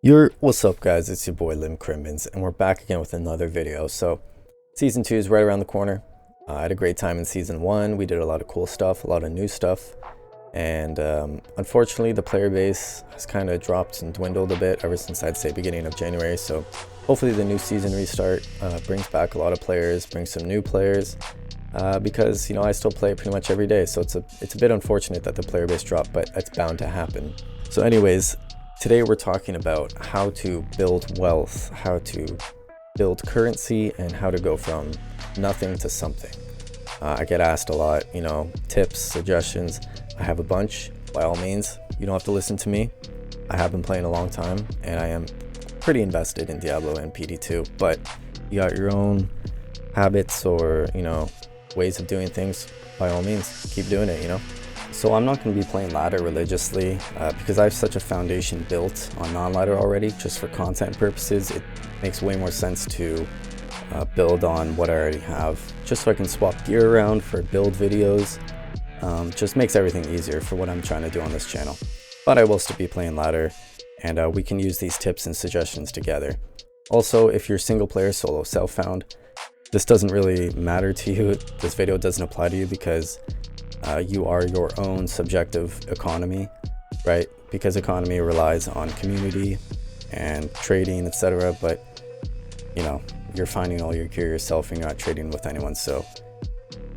What's up, guys? It's your boy Lim Crimmins, and we're back again with another video. So season 2 is right around the corner. I had a great time in season 1. We did a lot of cool stuff, a lot of new stuff, and unfortunately the player base has kind of dropped and dwindled a bit ever since, I'd say, beginning of January. So hopefully the new season restart brings back a lot of players, brings some new players, because I still play it pretty much every day. So it's a bit unfortunate that the player base dropped, but it's bound to happen. So anyways, today we're talking about how to build wealth, how to build currency, and how to go from nothing to something. I get asked a lot, tips, suggestions. I have a bunch. By all means, you don't have to listen to me. I have been playing a long time, and I am pretty invested in Diablo and PD2, but you got your own habits or, ways of doing things. By all means, keep doing it, So I'm not going to be playing ladder religiously because I have such a foundation built on non-ladder already. Just for content purposes, it makes way more sense to build on what I already have, just so I can swap gear around for build videos. Just makes everything easier for what I'm trying to do on this channel. But I will still be playing ladder, and we can use these tips and suggestions together. Also, if you're single player, solo, self-found, this doesn't really matter to you. This video doesn't apply to you because you are your own subjective economy, right? Because economy relies on community and trading, etc. But you're finding all your gear yourself and you're not trading with anyone, so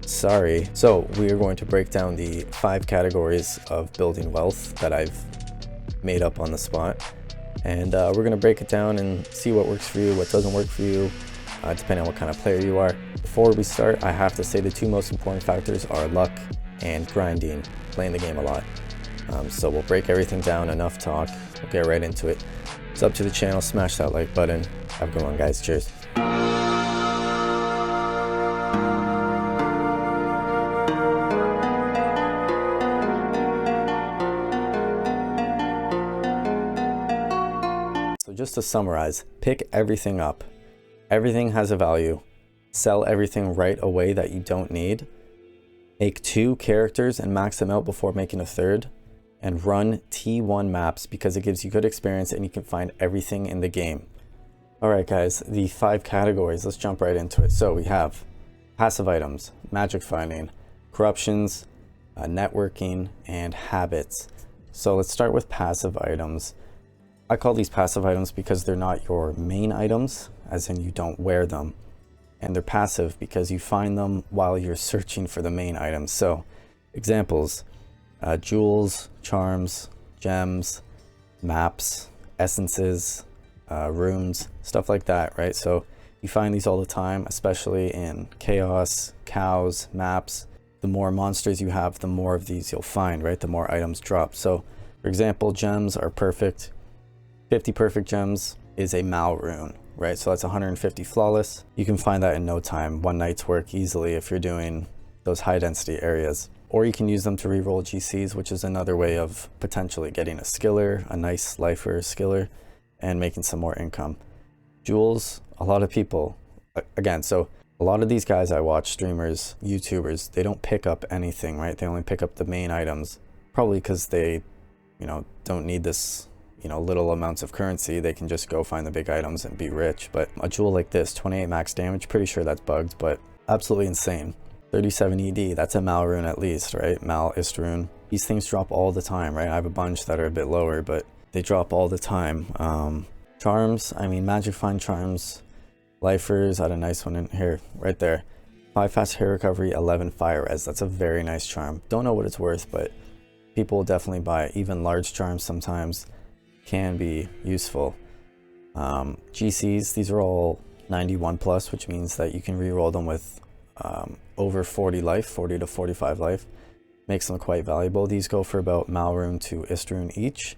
sorry. So we are going to break down the 5 categories of building wealth that I've made up on the spot, and we're going to break it down and see what works for you, what doesn't work for you, depending on what kind of player you are. Before we start, I have to say the 2 most important factors are luck and grinding, playing the game a lot. So we'll break everything down, enough talk, we'll get right into it. Sub to the channel, smash that like button. Have a good one, guys. Cheers. So just to summarize, pick everything up. Everything has a value. Sell everything right away that you don't need. Make 2 characters and max them out before making a 3rd, and run T1 maps because it gives you good experience and you can find everything in the game. Alright guys, the 5 categories, let's jump right into it. So we have passive items, magic finding, corruptions, networking, and habits. So let's start with passive items. I call these passive items because they're not your main items, as in you don't wear them. And they're passive because you find them while you're searching for the main items. So examples, jewels, charms, gems, maps, essences, runes, stuff like that, right? So you find these all the time, especially in chaos, cows, maps. The more monsters you have, the more of these you'll find, right? The more items drop. So for example, gems are perfect. 50 perfect gems is a Mal rune, right? So that's 150 flawless. You can find that in no time, 1 night's work easily if you're doing those high density areas. Or you can use them to reroll GCs, which is another way of potentially getting a skiller, a nice lifer skiller, and making some more income. Jewels, a lot of people, again, so a lot of these guys I watch, streamers, YouTubers, they don't pick up anything, right? They only pick up the main items, probably because they, don't need this little amounts of currency. They can just go find the big items and be rich. But a jewel like this, 28 max damage, pretty sure that's bugged, but absolutely insane. 37 ED, that's a Mal rune at least, right? Mal ist rune. These things drop all the time, right? I have a bunch that are a bit lower, but they drop all the time. Charms, magic find charms, lifers, I had a nice one in here, right there. 5 fast hair recovery, 11 fire res. That's a very nice charm. Don't know what it's worth, but people will definitely buy it. Even large charms sometimes can be useful. GCs, these are all 91 plus, which means that you can reroll them with over 40 life, 40 to 45 life. Makes them quite valuable. These go for about Mal rune to ist rune each,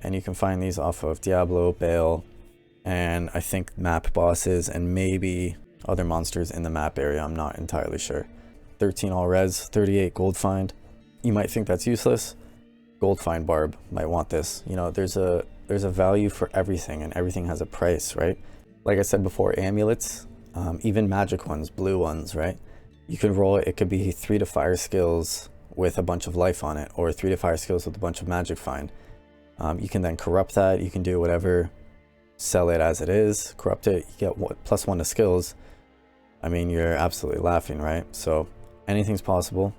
and you can find these off of Diablo, Bale, and I think map bosses and maybe other monsters in the map area. I'm not entirely sure. 13 all res, 38 gold find. You might think that's useless. Gold find barb might want this. There's a value for everything, and everything has a price, right? Like I said before, amulets, even magic ones, blue ones, right? You can roll it. It could be 3 to fire skills with a bunch of life on it, or 3 to fire skills with a bunch of magic find. You can then corrupt that. You can do whatever sell it as it is, corrupt it, you get what, +1 to skills. I mean, you're absolutely laughing, right? So anything's possible.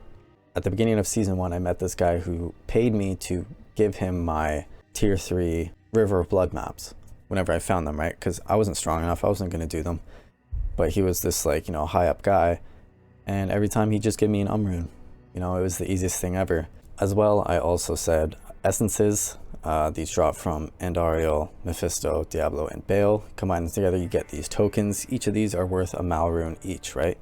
At the beginning of season 1, I met this guy who paid me to give him my tier 3 River of Blood maps whenever I found them, right? Because I wasn't strong enough, I wasn't going to do them. But he was this, like, you know, high up guy, and every time he'd just give me an rune. You know, it was the easiest thing ever. As well, I also said essences. These drop from Andariel, Mephisto, Diablo, and Bale. Combine them together, you get these tokens. Each of these are worth a Mal rune each, right?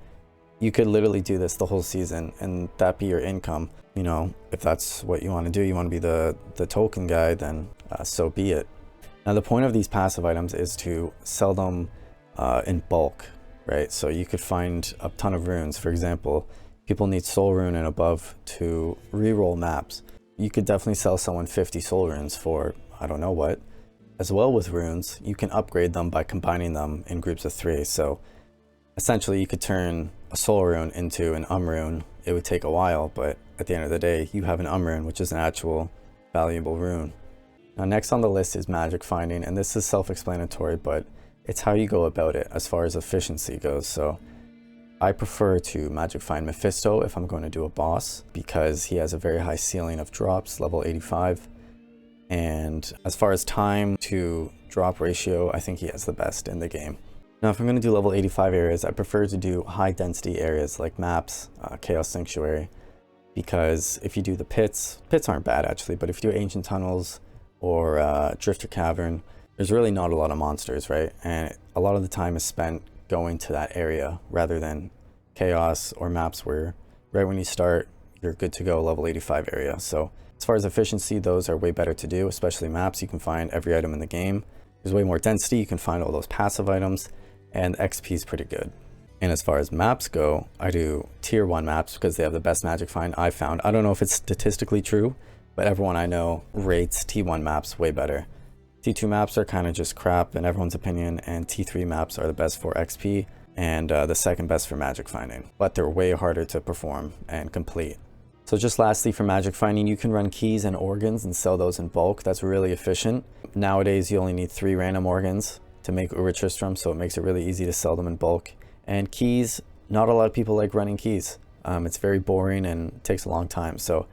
You could literally do this the whole season and that be your income. You know, if that's what you want to do, you want to be the token guy, then so be it. Now, the point of these passive items is to sell them in bulk, right? So you could find a ton of runes. For example, people need soul rune and above to reroll maps. You could definitely sell someone 50 soul runes for I don't know what. As well with runes, you can upgrade them by combining them in groups of 3. So essentially you could turn a soul rune into an rune. It would take a while, but at the end of the day, you have an rune, which is an actual valuable rune. Now, next on the list is magic finding, and this is self-explanatory, but it's how you go about it as far as efficiency goes. So I prefer to magic find Mephisto if I'm going to do a boss, because he has a very high ceiling of drops, level 85. And as far as time to drop ratio, I think he has the best in the game. Now, if I'm going to do level 85 areas, I prefer to do high density areas like maps, Chaos Sanctuary, because if you do the pits aren't bad actually, but if you do ancient tunnels or Drifter Cavern, there's really not a lot of monsters, right? And a lot of the time is spent going to that area rather than chaos or maps where right when you start, you're good to go level 85 area. So as far as efficiency, those are way better to do, especially maps. You can find every item in the game. There's way more density. You can find all those passive items, and XP is pretty good. And as far as maps go, I do tier 1 maps because they have the best magic find I found. I don't know if it's statistically true, but everyone I know rates T1 maps way better. T2 maps are kind of just crap in everyone's opinion, and T3 maps are the best for XP and the second best for magic finding, but they're way harder to perform and complete. So just lastly, for magic finding, you can run keys and organs and sell those in bulk. That's really efficient. Nowadays, you only need 3 random organs to make Ura Tristram, so it makes it really easy to sell them in bulk. And keys, not a lot of people like running keys. It's very boring and takes a long time. So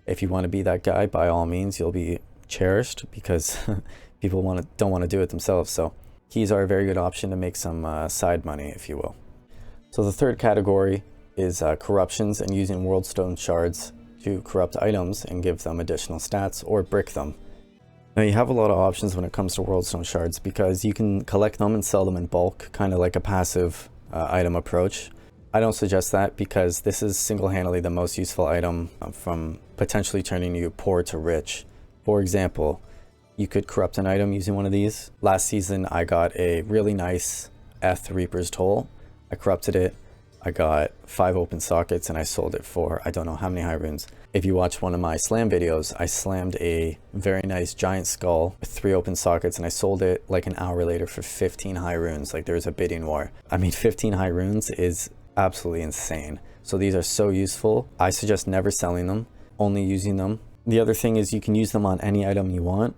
if you want to be that guy, by all means, you'll be cherished because people don't want to do it themselves. So keys are a very good option to make some side money, if you will. So the third category is corruptions and using Worldstone shards to corrupt items and give them additional stats or brick them. Now, you have a lot of options when it comes to Worldstone shards because you can collect them and sell them in bulk, kind of like a passive item approach. I don't suggest that because this is single-handedly the most useful item from potentially turning you poor to rich. For example, you could corrupt an item using one of these. Last season, I got a really nice Eth Reaper's Toll. I corrupted it. I got 5 open sockets and I sold it for I don't know how many high runes. If you watch one of my slam videos, I slammed a very nice giant skull with 3 open sockets and I sold it like an hour later for 15 high runes. Like, there's a bidding war. I mean, 15 high runes is absolutely insane. So these are so useful. I suggest never selling them, only using them. The other thing is you can use them on any item you want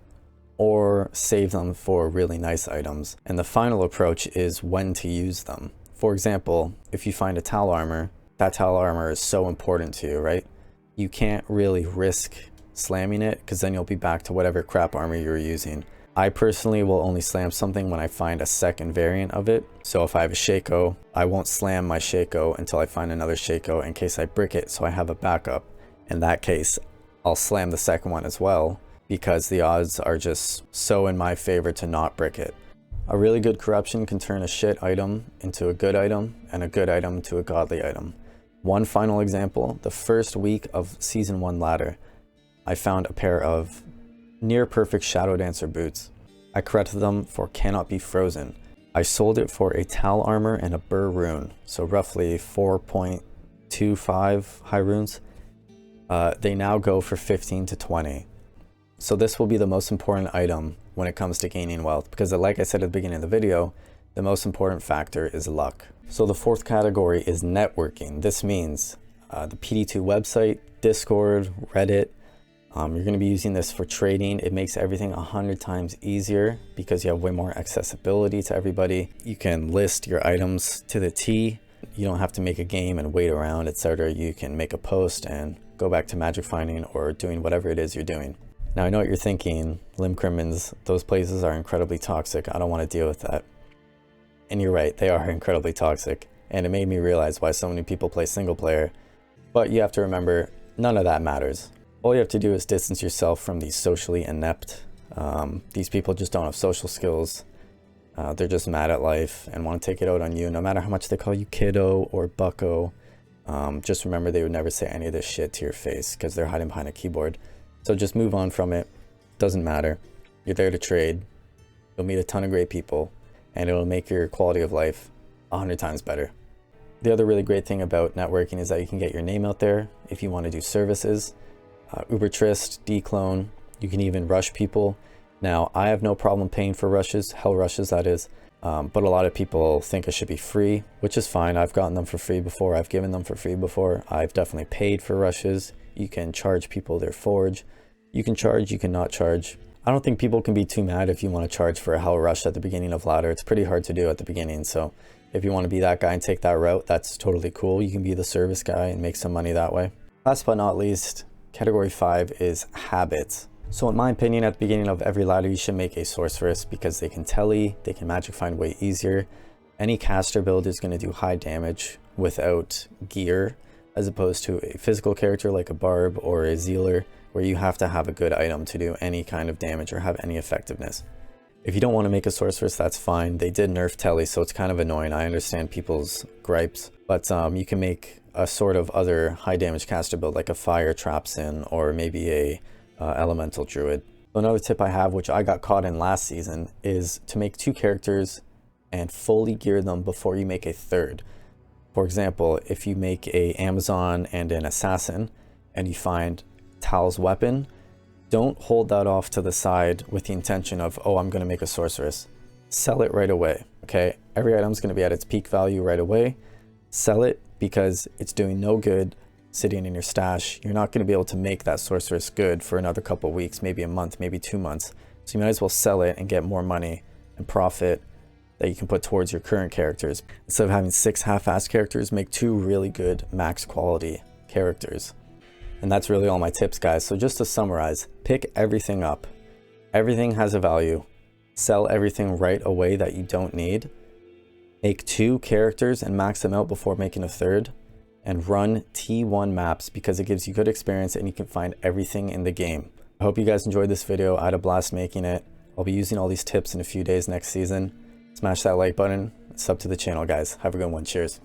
or save them for really nice items. And the final approach is when to use them. For example, if you find a Tal armor, that Tal armor is so important to you, right? You can't really risk slamming it because then you'll be back to whatever crap armor you're using. I personally will only slam something when I find a second variant of it. So if I have a Shaco, I won't slam my Shaco until I find another Shaco in case I brick it so I have a backup. In that case, I'll slam the second one as well because the odds are just so in my favor to not brick it. A really good corruption can turn a shit item into a good item and a good item to a godly item. One final example, the first week of Season 1 ladder, I found a pair of near perfect Shadow Dancer boots. I corrupted them for Cannot Be Frozen. I sold it for a Tal armor and a Burr rune, so roughly 4.25 high runes. They now go for 15 to 20. So this will be the most important item when it comes to gaining wealth, because like I said at the beginning of the video, the most important factor is luck. So the fourth category is networking. This means the PD2 website, Discord, Reddit, You're going to be using this for trading. It makes everything 100 times easier because you have way more accessibility to everybody. You can list your items to the T. You don't have to make a game and wait around, etc. You can make a post and go back to magic finding or doing whatever it is you're doing. Now I know what you're thinking, limb crimmins, those places are incredibly toxic. I don't want to deal with that. And you're right, they are incredibly toxic. And it made me realize why so many people play single player. But you have to remember, none of that matters. All you have to do is distance yourself from these socially inept. These people just don't have social skills. They're just mad at life and want to take it out on you. No matter how much they call you kiddo or bucko, just remember they would never say any of this shit to your face because they're hiding behind a keyboard. So just move on from it. Doesn't matter. You're there to trade. You'll meet a ton of great people and it'll make your quality of life 100 times better. The other really great thing about networking is that you can get your name out there if you want to do services. Ubertrist, declone, you can even rush people. Now, I have no problem paying for rushes, hell rushes that is, but a lot of people think it should be free, which is fine. I've gotten them for free before, I've given them for free before. I've definitely paid for rushes. You can charge people their forge. You can charge, you can not charge. I don't think people can be too mad if you want to charge for a hell rush at the beginning of ladder. It's pretty hard to do at the beginning, so if you want to be that guy and take that route, that's totally cool. You can be the service guy and make some money that way. Last but not least, category 5 is habits. So in my opinion, at the beginning of every ladder, you should make a sorceress because they can telly, they can magic find way easier. Any caster build is going to do high damage without gear, as opposed to a physical character like a barb or a zealer, where you have to have a good item to do any kind of damage or have any effectiveness. If you don't want to make a sorceress, that's fine. They did nerf telly, so it's kind of annoying. I understand people's gripes, but you can make a sort of other high damage caster build like a fire trapsin or maybe a elemental druid. Another tip I have, which I got caught in last season, is to make 2 characters and fully gear them before you make a third. For example, if you make a Amazon and an assassin and you find Tal's weapon, don't hold that off to the side with the intention of, oh, I'm going to make a sorceress. Sell it right away, okay? Every item's going to be at its peak value right away. Sell it because it's doing no good sitting in your stash. You're not going to be able to make that sorceress good for another couple of weeks, maybe a month, maybe 2 months. So you might as well sell it and get more money and profit that you can put towards your current characters. Instead of having 6 half-assed characters, make 2 really good max quality characters. And that's really all my tips, guys. So just to summarize, pick everything up. Everything has a value. Sell everything right away that you don't need. Make 2 characters and max them out before making a third. And run T1 maps because it gives you good experience and you can find everything in the game. I hope you guys enjoyed this video. I had a blast making it. I'll be using all these tips in a few days next season. Smash that like button. Sub to the channel, guys. Have a good one. Cheers.